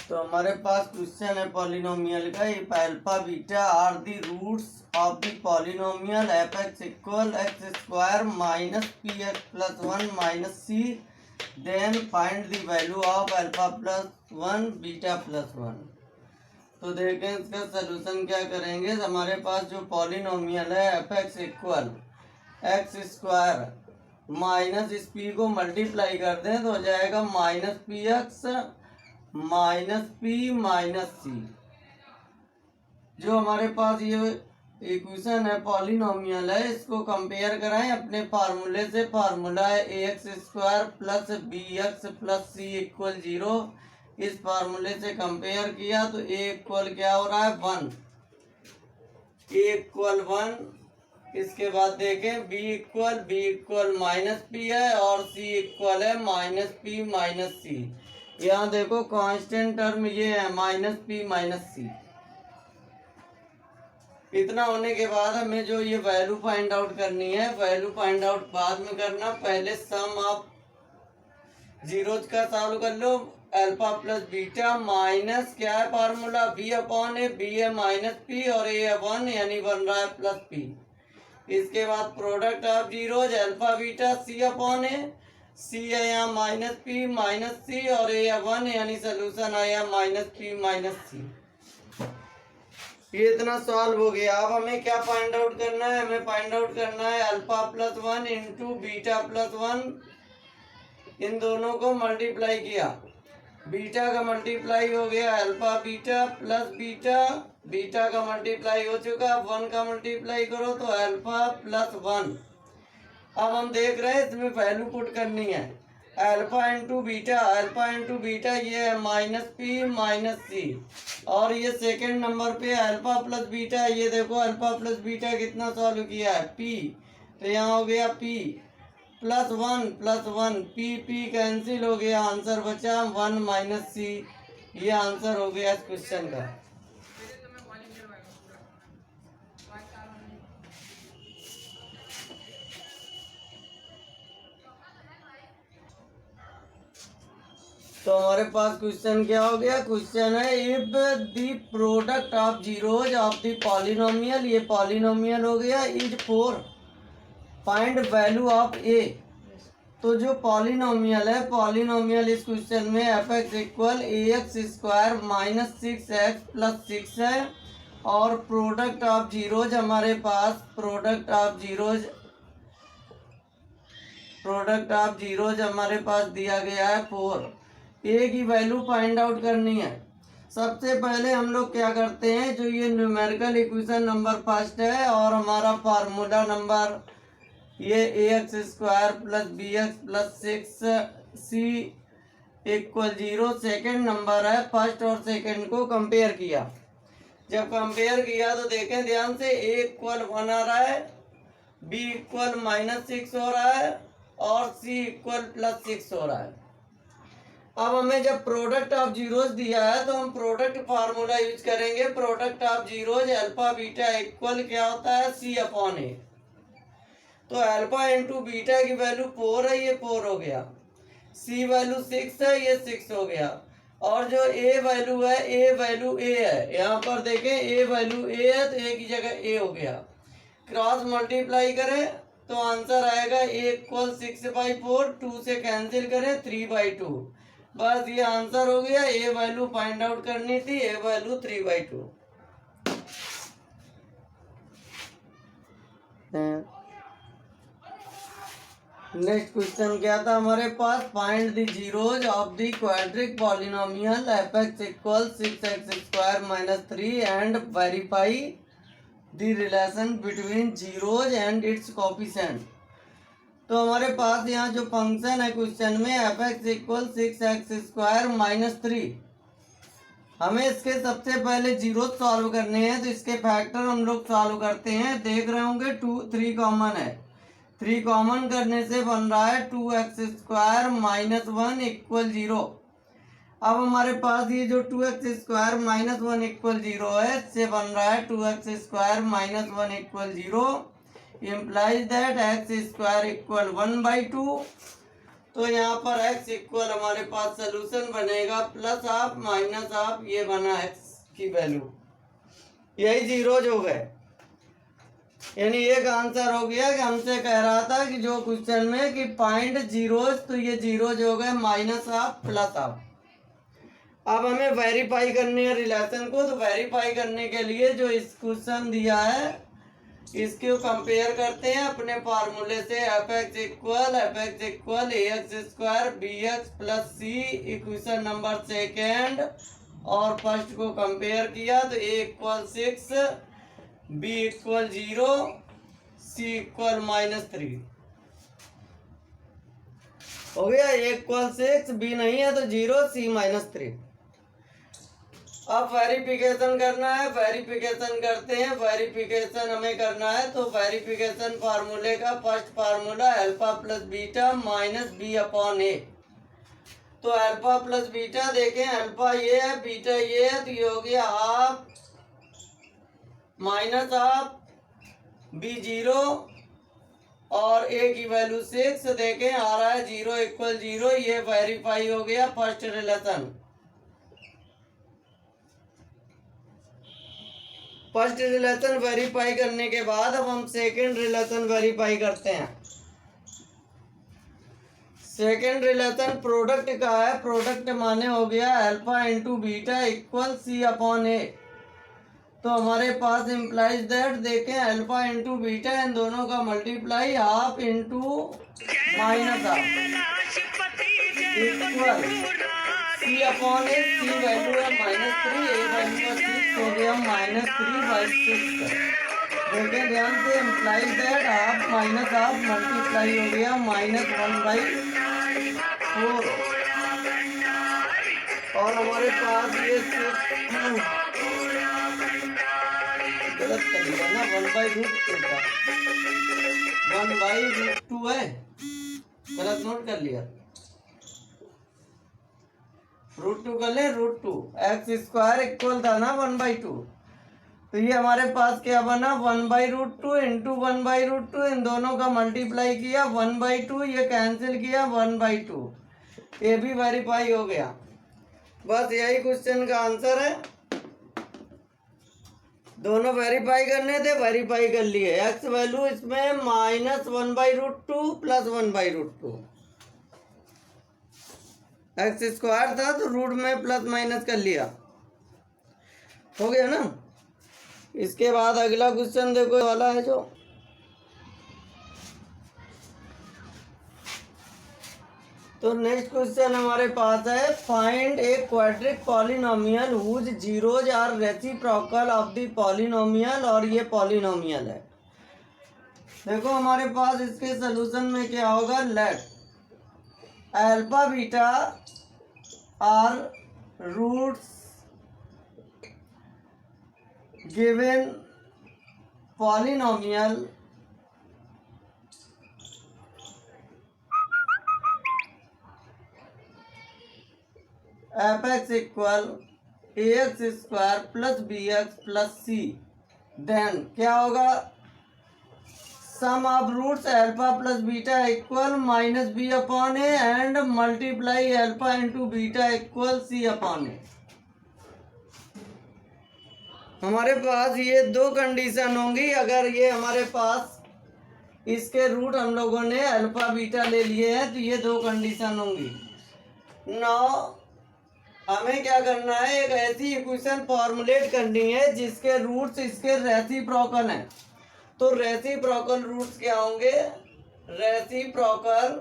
तो हमारे पास क्वेश्चन है पॉलिनोमियल का। If alpha beta are the roots of the polynomial f x equal x square minus p x plus one minus c, then find the value of alpha plus one beta plus one. तो देखें इसका solution क्या करेंगे। हमारे पास जो polynomial है f x equal x square minus इस p को मल्टीप्लाई कर दें तो हो जाएगा minus p x minus p minus c. जो हमारे पास ये इक्वेशन है पॉलिनोमियल है, इसको कंपेयर कराएं अपने फार्मूले से। फार्मूला है a x square plus b x plus c equal 0। इस फार्मूले से कंपेयर किया तो ए इक्वल क्या हो रहा है 1, ए इक्वल 1। इसके बाद देखें बी इक्वल माइनस पी है और सी इक्वल है माइनस पी माइनस सी। यहाँ देखो कांस्टेंट टर्म ये है माइनस पी माइनस सी। इतना होने के बाद हमें जो ये वैल्यू फाइंड आउट करनी है, वैल्यू फाइंड आउट बाद में करना। पहले सम ऑफ जीरोज का सॉल्व कर लो। अल्फा प्लस बीटा माइनस क्या है फार्मूला बी अपॉन ए, बी है माइनस पी और ए है 1 यानी बन रहा है प्लस पी। इसके बाद product of zeros alpha beta c upon a, c है यहाँ माइनस पी माइनस सी और ए 1 यानी सोल्यूशन आया माइनस पी माइनस सी। ये इतना सॉल्व हो गया। अब हमें क्या फाइंड आउट करना है, हमें फाइंड आउट करना है alpha plus 1 into beta plus 1। इन दोनों को मल्टीप्लाई किया, बीटा का मल्टीप्लाई हो गया alpha beta plus beta, beta का मल्टीप्लाई हो चुका। 1 का मल्टीप्लाई करो तो अल्फा प्लस 1। अब हम देख रहे हैं इसमें वैल्यू पुट करनी है। अल्फा इंटू बीटा ये है माइनस पी माइनस सी और ये सेकंड नंबर पे अल्फा प्लस बीटा। ये देखो अल्फा प्लस बीटा कितना सॉल्व किया है पी, तो यहाँ हो गया P plus one P P cancel हो गया, आंसर बचा 1 माइनस सी। ये आंसर हो गया इस क्वेश्चन का। तो हमारे पास क्वेश्चन क्या हो गया। क्वेश्चन है if the product of zeros of the polynomial, ये पॉलिनोमियल हो गया, is 4, find value of a. तो जो पॉलिनोमियल है, पॉलिनोमियल इस क्वेश्चन में f x equal a x square minus 6x plus 6 है और प्रोडक्ट ऑफ जीरोज हमारे पास प्रोडक्ट ऑफ जीरोज हमारे पास दिया गया है 4। ए की वैल्यू फाइंड आउट करनी है। सबसे पहले हम लोग क्या करते हैं, जो ये न्यूमेरिकल इक्वेशन नंबर फर्स्ट है और हमारा फार्मूला नंबर ये a x square plus b x plus 6 c equal 0 second number है। फर्स्ट और सेकेंड को कंपेयर किया। जब कंपेयर किया तो देखें ध्यान से, ए इक्वल 1 आ रहा है, बी इक्वल माइनस 6 हो रहा है और सी इक्वल प्लस 6 हो रहा है। अब हमें जब प्रोडक्ट ऑफ जीरोज दिया है तो हम प्रोडक्ट फार्मूला यूज करेंगे। Product of zeros alpha beta equal क्या होता है सी अपॉन ए। तो अल्फा इंटू बीटा की वैल्यू 4 है, ये 4 हो गया। सी वैल्यू 6 है, ये 6 हो गया। और जो ए वैल्यू है, ए वैल्यू ए है। यहाँ पर देखें ए वैल्यू ए है तो ए की जगह ए हो गया। क्रॉस मल्टीप्लाई करें तो आंसर आएगा ए इक्वल 6/4, 2 से कैंसिल करें 3/2। बस ये आंसर हो गया। ए वैल्यू फाइंड आउट करनी थी, ए वैल्यू 3/2। नेक्स्ट क्वेश्चन क्या था हमारे पास, find the zeros of the quadratic polynomial f x equal 6x square minus 3 and verify the relation between zeros and its coefficient. तो हमारे पास यहाँ जो फंक्शन है क्वेश्चन में f x equal 6x square minus 3, हमें इसके सबसे पहले जीरो सॉल्व करने हैं। तो इसके फैक्टर हम लोग सॉल्व करते हैं। देख रहे होंगे 3 कॉमन है, 3 कॉमन करने से बन रहा है 2x स्क्वायर माइनस 1 इक्वल 0। अब हमारे पास ये जो 2x स्क्वायर माइनस 1 इक्वल 0 है, इससे बन रहा है 2x square minus 1 equal 0 implies that x square equal 1/2 तो यहाँ पर x इक्वल हमारे पास सोल्यूशन बनेगा प्लस हाफ माइनस हाफ, ये बना x की वैल्यू, यही जीरोज हो गए। यानी एक आंसर हो गया कि हमसे कह रहा था कि जो क्वेश्चन में कि फाइंड जीरोज, तो ये जीरोज हो गए माइनस हाफ प्लस हाफ। अब हमें वेरीफाई करनी है रिलेशन को, तो वेरीफाई करने के लिए जो इस क्वेश्चन दिया है इसको कंपेयर करते हैं अपने फार्मूले से। F x equal a x square b x plus c, equation number second, और फर्स्ट को कंपेयर किया तो a equal 6, b equal 0, c equal -3 हो गया। ए इक्वल 6, बी नहीं है तो 0, सी -3। अब वेरिफिकेशन करना है, वेरिफिकेशन करते हैं। वेरिफिकेशन हमें करना है तो वेरिफिकेशन फार्मूले का first formula alpha plus beta minus b upon a. तो अल्फा प्लस बीटा देखें, अल्फा ये है बीटा ये है, तो ये हो गया हाफ माइनस हाफ, बी 0 और ए की वैल्यू 6 देखें आ रहा है 0 इक्वल 0। ये वेरीफाई हो गया first relation. First relation verify करने के बाद अब हम सेकंड रिलेशन वेरीफाई करते हैं। सेकंड रिलेशन प्रोडक्ट का है। प्रोडक्ट माने हो गया alpha into beta equal c upon a. तो हमारे पास इम्प्लाइज दैट देखें अल्फा इंटू बीटा इन दोनों का multiply half into minus half equal c upon a. C value है -3, ए वैल्यू है 6, हो गया -3/6। देखें ध्यान से, implies that half minus half multiply हो गया -1/4। और हमारे पास ये गलत कर लिया ना, 1/√2 का 1/√2 है, गलत नोट कर लिया। √2 कर ले, √2 एक्स स्क्वायर इक्वल था ना 1/2। तो ये हमारे पास क्या बना 1/√2 इंटू 1/√2, इन दोनों का मल्टीप्लाई किया 1/2, ये कैंसिल किया 1/2। ये भी वेरीफाई हो गया। बस यही क्वेश्चन का आंसर है। दोनों वेरीफाई करने थे, वेरीफाई कर लिए। एक्स वैल्यू इसमें -1/√2 प्लस 1/√2, एक्स स्क्वायर था तो रूट में प्लस माइनस कर लिया, हो गया ना। इसके बाद अगला क्वेश्चन देखो वाला है जो तो नेक्स्ट क्वेश्चन हमारे पास है find a quadratic polynomial whose zeros are reciprocal of the polynomial, और ये पॉलिनोमियल है। देखो हमारे पास इसके सलूशन में क्या होगा, let alpha beta are roots given polynomial f x equal a x square plus b x plus c, then क्या होगा, sum of roots alpha plus beta equal -b upon a and multiply alpha into beta equal c upon a. हमारे पास ये दो condition होंगी। अगर ये हमारे पास इसके रूट हम लोगों ने अल्फा बीटा ले लिए हैं तो ये दो कंडीशन होंगी। नाउ हमें क्या करना है, एक ऐसी इक्वेशन फॉर्मुलेट करनी है जिसके रूट्स इसके रेसिप्रोकल हैं। तो रेसिप्रोकल रूट्स क्या होंगे, रेसिप्रोकल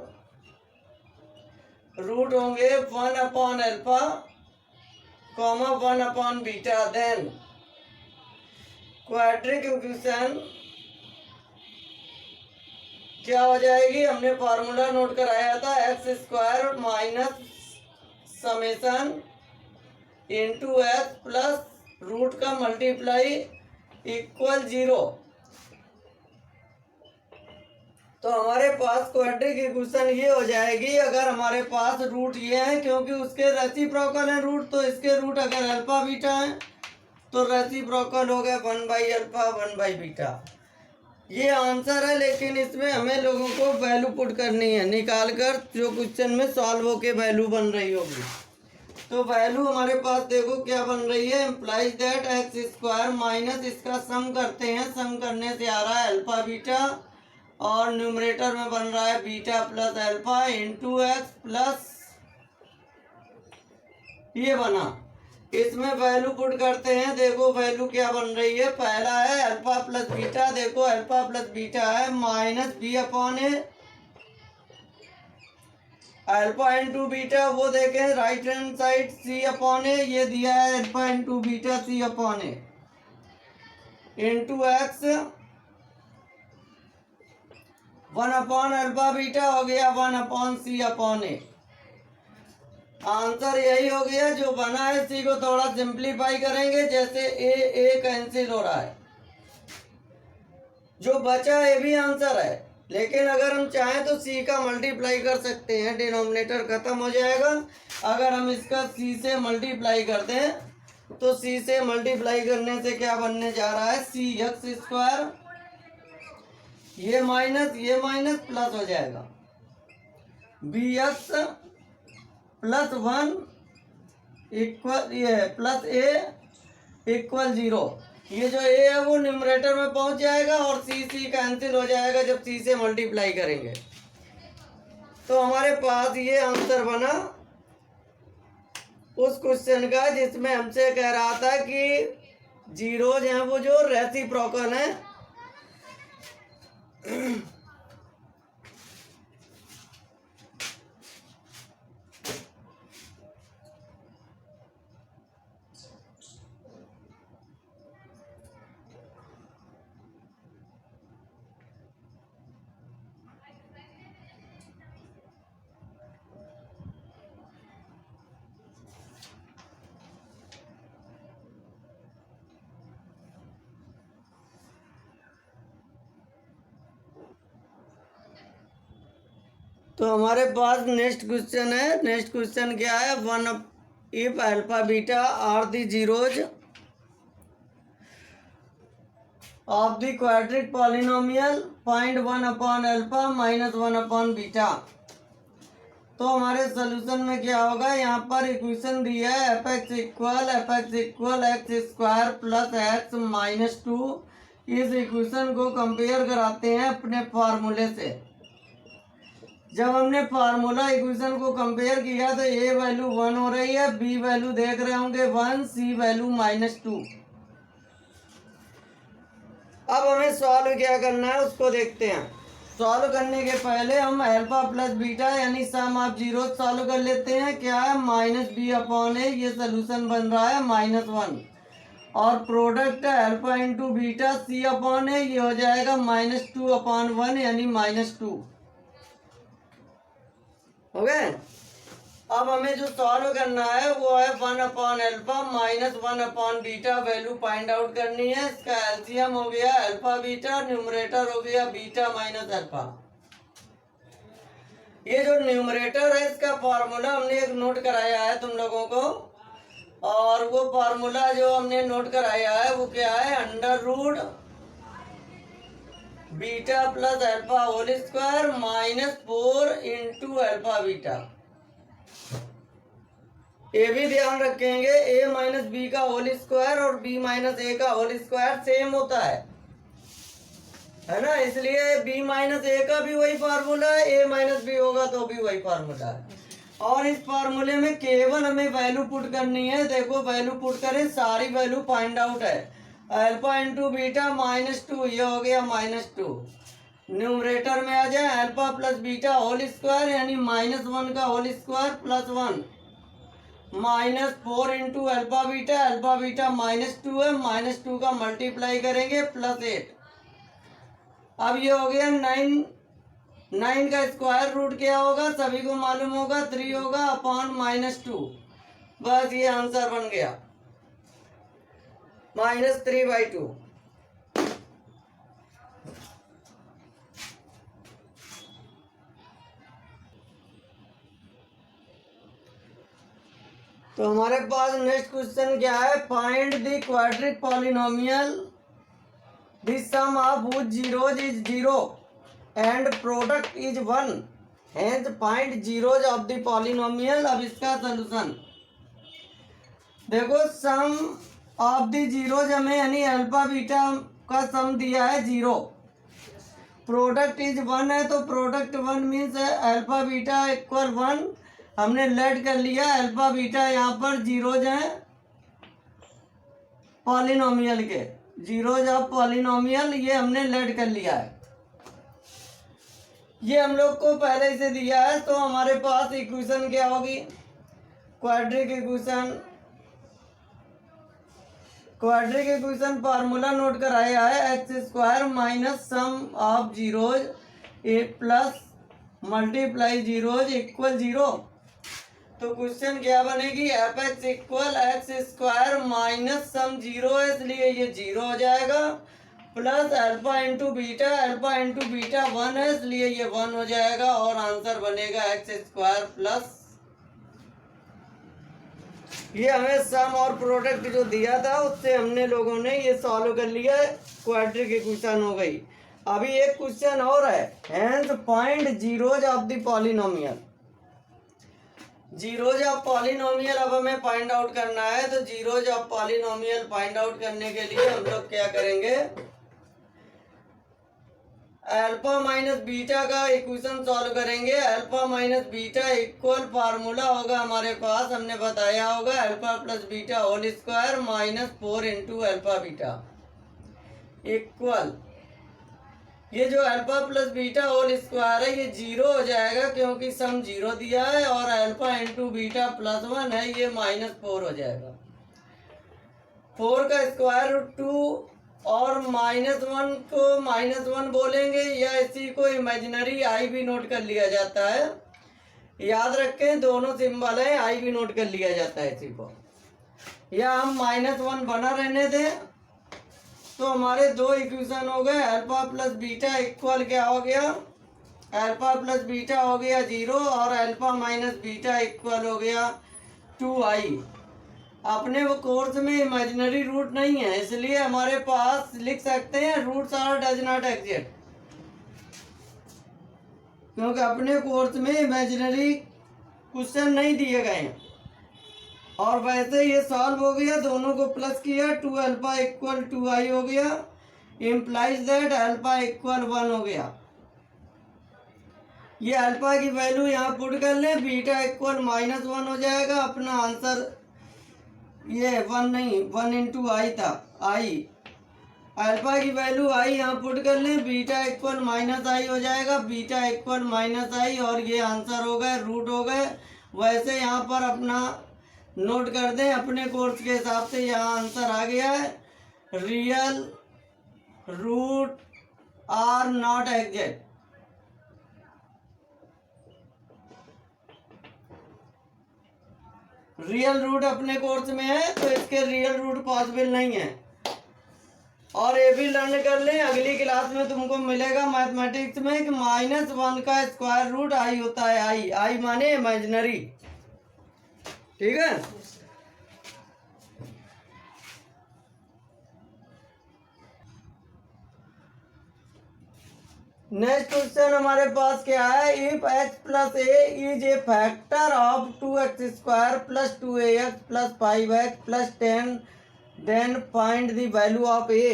रूट होंगे 1 upon alpha comma 1 upon beta. Then quadratic equation क्या हो जाएगी, हमने फार्मूला नोट कराया था, x square minus summation into x plus root का मल्टीप्लाई इक्वल 0। तो हमारे पास क्वाड्रिक इक्वेशन ये हो जाएगी अगर हमारे पास रूट ये है, क्योंकि उसके रेसिप्रोकल है रूट, तो इसके रूट अगर अल्फा बीटा है तो रेसिप्रोकल हो गया 1/अल्फा 1/बीटा। ये आंसर है, लेकिन इसमें हमें लोगों को वैल्यू पुट करनी है निकाल कर, जो क्वेश्चन में सॉल्व होके वैल्यू बन रही होगी। तो वैल्यू हमारे पास देखो क्या बन रही है, implies that x square minus इसका सम करते हैं, सम करने से आ रहा है अल्फा बीटा, और न्यूमरेटर में बन रहा है beta plus alpha into x plus ये बना। इसमें वैल्यू पुट करते हैं, देखो वैल्यू क्या बन रही है, पहला है अल्फा प्लस बीटा, देखो अल्फा प्लस बीटा है minus b upon a, alpha into beta वो देखें right hand side c upon a, ये दिया है alpha into beta c upon a into x 1 upon alpha beta हो गया 1 upon c upon a. Answer यही हो गया जो बना है। सी को थोड़ा सिंप्लीफाई करेंगे, जैसे ए कैंसिल हो रहा है, जो बचा ये भी आंसर है, लेकिन अगर हम चाहें तो सी का मल्टीप्लाई कर सकते हैं, डिनोमिनेटर खत्म हो जाएगा। अगर हम इसका सी से मल्टीप्लाई करते हैं तो सी से मल्टीप्लाई करने से क्या बनने जा रहा है, सी एक्स स्क्वायर, ये माइनस प्लस हो जाएगा बी एक्स प्लस 1 इक्वल ये प्लस ए इक्वल 0। ये जो ए है वो न्यूमरेटर में पहुंच जाएगा और सी कैंसिल हो जाएगा जब सी से मल्टीप्लाई करेंगे। तो हमारे पास ये आंसर बना उस क्वेश्चन का जिसमें हमसे कह रहा था कि जीरोज हैं वो जो रेसिप्रोकल हैं। तो हमारे पास नेक्स्ट क्वेश्चन है। नेक्स्ट क्वेश्चन क्या है, one if alpha beta are the zeros of the quadratic polynomial find 1 upon alpha minus 1 upon beta. तो हमारे सोल्यूशन में क्या होगा, यहाँ पर इक्वेशन दिया है f x equal x square plus x minus 2। इस इक्वेशन को कंपेयर कराते हैं अपने फार्मूले से। जब हमने फार्मूला इक्वेशन को कंपेयर किया तो ए वैल्यू 1 हो रही है, बी वैल्यू देख रहे होंगे 1, सी वैल्यू -2। अब हमें सॉल्व क्या करना है उसको देखते हैं। सॉल्व करने के पहले हम अल्फा प्लस बीटा यानी सम ऑफ जीरो सॉल्व कर लेते हैं। क्या है, -b अपॉन ए, ये सोल्यूशन बन रहा है -1, और प्रोडक्ट है alpha into beta c upon a, ये हो जाएगा -2 अपॉन 1 यानी -2। हो गए। अब हमें जो सॉल्व करना है वो है 1 upon alpha minus 1 upon beta, value find out करनी है। इसका एलसीएम हो गया अल्फा बीटा, न्यूमरेटर हो गया बीटा माइनस अल्फा। ये जो न्यूमरेटर है इसका फार्मूला हमने एक नोट कराया है तुम लोगों को, और वो फार्मूला जो हमने नोट कराया है वो क्या है, under root beta plus alpha whole square -4 into alpha beta. ये भी ध्यान रखेंगे, a माइनस बी का होल स्क्वायर और b माइनस ए का होल स्क्वायर सेम होता है ना, इसलिए b माइनस ए का भी वही फार्मूला है, a माइनस बी होगा तो भी वही फार्मूला है। और इस फार्मूले में केवल हमें वैल्यू पुट करनी है। देखो वैल्यू पुट करें, सारी वैल्यू फाइंड आउट है। अल्फा इंटू बीटा -2, ये हो गया -2। न्यूमरेटर में आ जाए alpha plus beta whole square यानी -1 का whole square plus 1 -4 into alpha beta -2 है, -2 का मल्टीप्लाई करेंगे +8। अब ये हो गया 9 का स्क्वायर रूट क्या होगा सभी को मालूम होगा, 3 होगा अपॉन -2। बस ये आंसर बन गया -3/2। तो हमारे पास नेक्स्ट क्वेश्चन क्या है, find the quadratic polynomial The sum of whose zeros is 0 and product is 1, hence find zeros of the polynomial। अब इसका सलूशन देखो, सम ऑफ द जीरोज हमें यानी अल्फा बीटा का सम दिया है 0, प्रोडक्ट इज 1 है तो product 1 means alpha beta equal 1। हमने लेट कर लिया अल्फा बीटा यहाँ पर जीरोज हैं पॉलिनोमियल के, जीरोज ऑफ पॉलिनोमियल, ये हमने लेट कर लिया है। ये हम लोग को पहले से दिया है, तो हमारे पास इक्वेशन क्या होगी, quadric equation. Quadric equation formula note कराया है, x square minus sum of zeros A plus multiply zeros equal 0। तो क्वेश्चन क्या बनेगी, F x equal x square minus sum 0 है इसलिए ये 0 हो जाएगा, plus alpha into beta, alpha into beta 1 है इसलिए ये 1 हो जाएगा, और आंसर बनेगा एक्स स्क्वायर प्लस, ये हमें सम और प्रोडक्ट जो दिया था उससे हमने लोगों ने ये सॉल्व कर लिया है, क्वाड्रिक इक्वेशन हो गई। अभी एक क्वेश्चन और है, hence find zeros of the polynomial. Zeros of polynomial अब हमें फाइंड आउट करना है, तो zeros of polynomial find out करने के लिए हम लोग क्या करेंगे, अल्फा माइनस बीटा का इक्वेशन सॉल्व करेंगे। Alpha minus beta equal formula होगा हमारे पास, हमने बताया होगा alpha plus beta whole square minus 4 into alpha beta equal, ये जो alpha plus beta whole square है ये 0 हो जाएगा क्योंकि सम 0 दिया है, और अल्फा इंटू बीटा प्लस 1 है ये -4 हो जाएगा। 4 का स्क्वायर रूट 2 और -1 को -1 बोलेंगे, या इसी को इमेजिनरी आई भी नोट कर लिया जाता है, याद रखें दोनों सिंबल है, आई भी नोट कर लिया जाता है इसी को, या हम -1 बना रहने दें। तो हमारे दो इक्वेशन हो गए, अल्फा प्लस बीटा इक्वल क्या हो गया, अल्फा प्लस बीटा हो गया 0 और अल्फा माइनस बीटा इक्वल हो गया 2i। अपने वो कोर्स में इमेजिनरी रूट नहीं है इसलिए हमारे पास लिख सकते हैं roots are does not exist, क्योंकि अपने कोर्स में इमेजिनरी क्वेश्चन नहीं दिए गए हैं। और वैसे ये सॉल्व हो गया, दोनों को प्लस किया, 2 अल्फा इक्वल 2i हो गया, इम्प्लाइज दैट अल्फा इक्वल 1 हो गया। ये अल्फा की वैल्यू यहाँ पुट कर लें, बीटा इक्वल -1 हो जाएगा। अपना आंसर ये 1 नहीं 1 इंटू आई था, आई अल्फा की वैल्यू आई यहाँ पुट कर लें, बीटा इक्वल -i हो जाएगा, बीटा इक्वल -i, और ये आंसर हो गए, रूट हो गए। वैसे यहाँ पर अपना नोट कर दें, अपने कोर्स के हिसाब से यहाँ आंसर आ गया है, real root are not exact. Real root अपने कोर्स में है तो इसके रियल रूट पॉसिबल नहीं है। और ये भी लर्न कर लें, अगली क्लास में तुमको मिलेगा मैथमेटिक्स में कि -1 का स्क्वायर रूट आई होता है, आई माने इमेजिनरी, ठीक है। नेक्स्ट क्वेश्चन हमारे पास क्या है, if x plus A is a factor of 2x square plus 2ax plus 5x plus 10 then find the value of a।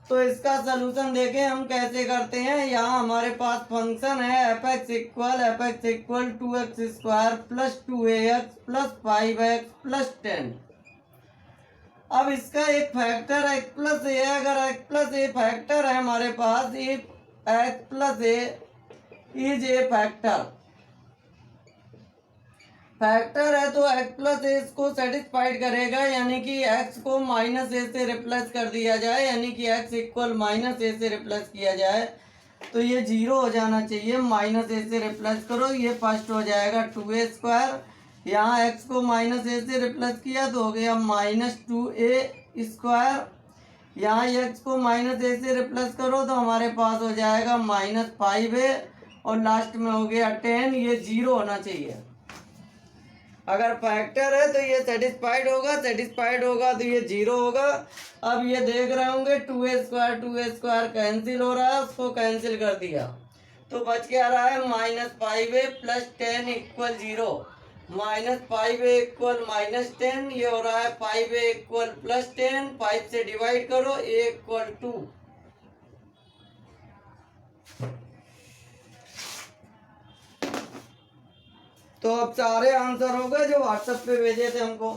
तो इसका सलूशन देखें हम कैसे करते हैं। यहाँ हमारे पास फंक्शन है f x equal 2x square plus 2ax plus 5x plus 10। अब इसका एक फैक्टर x प्लस ए है, अगर x प्लस ए फैक्टर है हमारे पास, if x plus A is a factor है तो x प्लस ए इसको सेटिस्फाइड करेगा, यानी कि x को -a से रिप्लेस कर दिया जाए, यानी कि x इक्वल -a से रिप्लेस किया जाए तो ये 0 हो जाना चाहिए। -a से रिप्लेस करो, ये फर्स्ट हो जाएगा 2a स्क्वायर, यहाँ x को -a से रिप्लेस किया तो हो गया -2a स्क्वायर, यहाँ x को -a से रिप्लेस करो तो हमारे पास हो जाएगा -5a, और लास्ट में हो गया 10, ये 0 होना चाहिए। अगर फैक्टर है तो ये सेटिस्फाइड होगा तो ये 0 होगा। अब ये देख रहे होंगे 2a² कैंसिल हो रहा है, उसको कैंसिल कर दिया तो बच क्या रहा है -5a + 10 = 0। -5a = -10, ये हो रहा है 5a = +10, 5 से डिवाइड करो, a = 2। तो अब सारे आंसर हो गए जो व्हाट्सएप पे भेजे थे हमको।